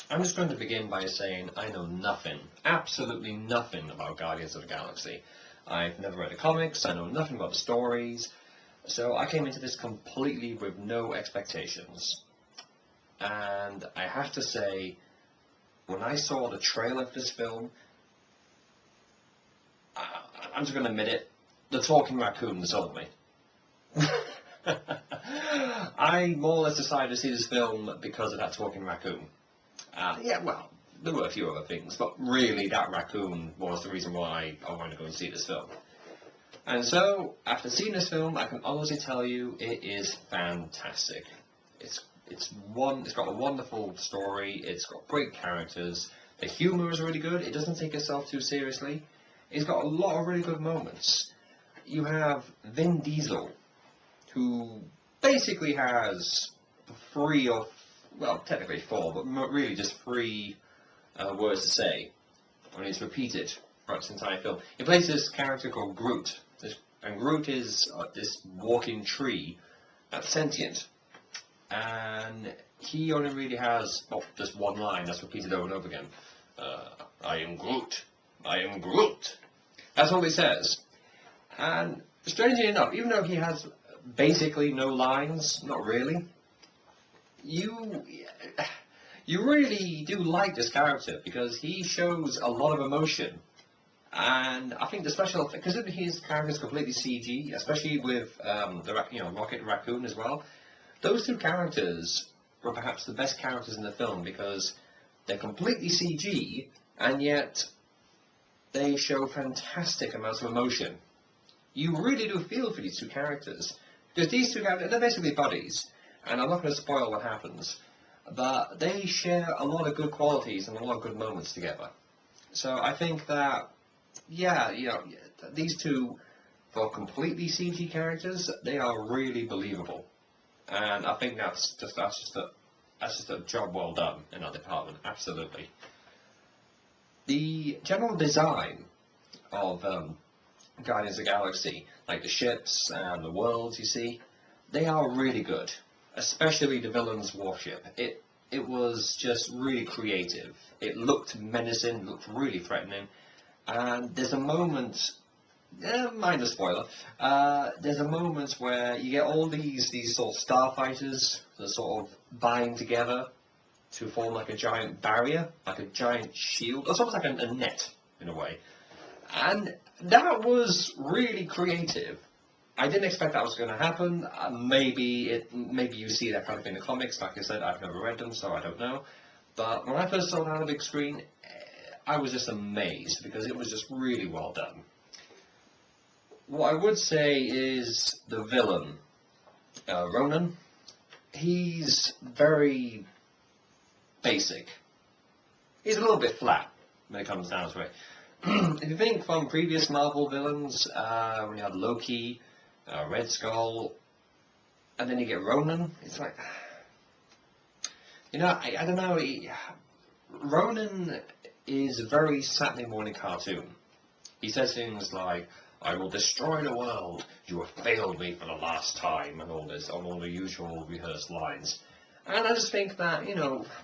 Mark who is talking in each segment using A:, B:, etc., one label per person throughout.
A: I'm just going to begin by saying I know nothing, absolutely nothing about Guardians of the Galaxy. I've never read the comics, I know nothing about the stories, so I came into this completely with no expectations. And I have to say, when I saw the trailer for this film, I'm just going to admit it, the talking raccoon sold me. I more or less decided to see this film because of that talking raccoon. Yeah, well, there were a few other things, but really that raccoon was the reason why I wanted to go and see this film. And so, after seeing this film, I can honestly tell you it is fantastic. It's got a wonderful story, it's got great characters, the humour is really good, it doesn't take itself too seriously, it's got a lot of really good moments. You have Vin Diesel, who basically has technically four, but really just three words to say, and it's repeated throughout this entire film. He plays this character called Groot, and Groot is this walking tree that's sentient, and he only really has just one line that's repeated over and over again. I am Groot. I am Groot. That's all he says. And strangely enough, even though he has basically no lines, not really, you really do like this character because he shows a lot of emotion. And I think the special effect, because his character is completely CG, especially with Rocket Raccoon as well, those two characters were perhaps the best characters in the film because they're completely CG and yet they show fantastic amounts of emotion. You really do feel for these two characters because these two characters, they're basically buddies, and I'm not going to spoil what happens, but they share a lot of good qualities and a lot of good moments together. So I think that, yeah, these two, for completely CG characters, they are really believable, and I think that's just a job well done in our department. Absolutely. The general design of Guardians of the Galaxy, like the ships and the worlds you see, they are really good. Especially the villain's warship. It was just really creative. It looked menacing, looked really threatening. And there's a moment, minor spoiler, there's a moment where you get all these sort of starfighters that sort of bind together to form like a giant barrier, like a giant shield. It's almost like a net, in a way. And that was really creative. I didn't expect that was going to happen. Maybe you see that kind of thing in the comics. Like I said, I've never read them, so I don't know. But when I first saw that on the big screen, I was just amazed because it was just really well done. What I would say is the villain, Ronan. He's very basic. He's a little bit flat when it comes down to it. If you think from previous Marvel villains, when you had Loki, Red Skull, and then you get Ronan, it's like, I don't know, Ronan is a very Saturday morning cartoon. He says things like, I will destroy the world, you have failed me for the last time, and all this, on all the usual rehearsed lines. And I just think that,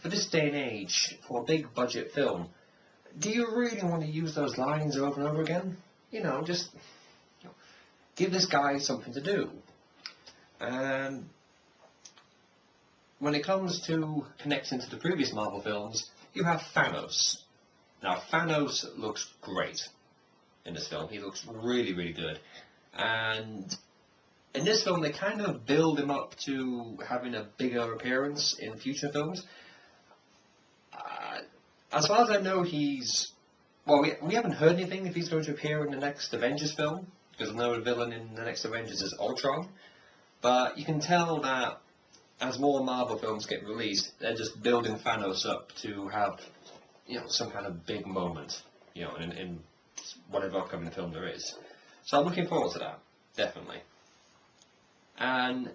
A: for this day and age, for a big budget film, do you really want to use those lines over and over again? Just give this guy something to do. And when it comes to connecting to the previous Marvel films, you have Thanos. Now, Thanos looks great in this film. He looks really, really good. And in this film, they kind of build him up to having a bigger appearance in future films. As far as I know, we haven't heard anything if he's going to appear in the next Avengers film, because I know the villain in the next Avengers is Ultron. But you can tell that as more Marvel films get released, they're just building Thanos up to have, some kind of big moment, in whatever upcoming film there is. So I'm looking forward to that, definitely. And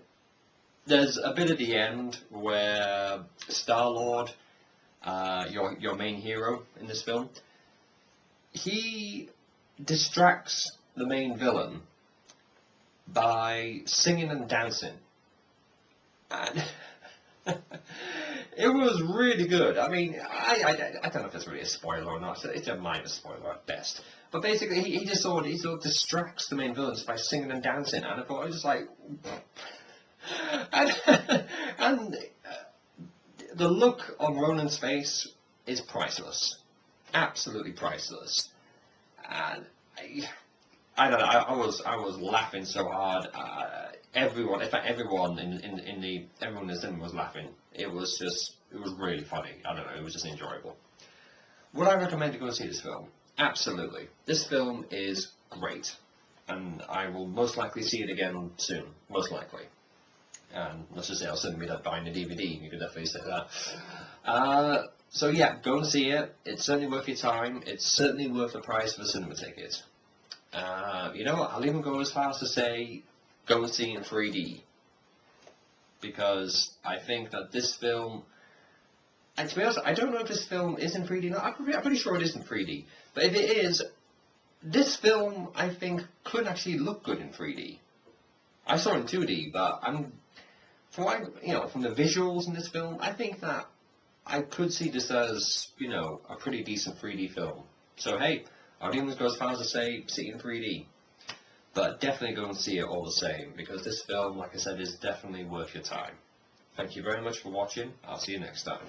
A: there's a bit at the end where Star-Lord, your main hero in this film, he distracts the main villain by singing and dancing. And It was really good. I mean, I don't know if it's really a spoiler or not. It's a minor spoiler at best. But basically, he just sort of distracts the main villains by singing and dancing, and I thought it was just like, and the look on Ronan's face is priceless, absolutely priceless. And I don't know. I was laughing so hard. Everyone, in fact, everyone everyone in the cinema was laughing. It was really funny. I don't know. It was just enjoyable. Would I recommend to go and see this film? Absolutely. This film is great, and I will most likely see it again soon. Most likely. And let's just say I'll certainly be buying the DVD. You could definitely say that. So yeah, go and see it. It's certainly worth your time. It's certainly worth the price of a cinema ticket. You know what? I'll even go as far as to say, go and see it in 3D. Because I think that this film, and to be honest, I don't know if this film is in 3D. No, I'm pretty sure it is in 3D. But if it is, this film, I think, could actually look good in 3D. I saw it in 2D, but from the visuals in this film, I think that I could see this as, a pretty decent 3D film. So hey, I'd even go as far as to say, see it in 3D. But definitely go and see it all the same, because this film, like I said, is definitely worth your time. Thank you very much for watching. I'll see you next time.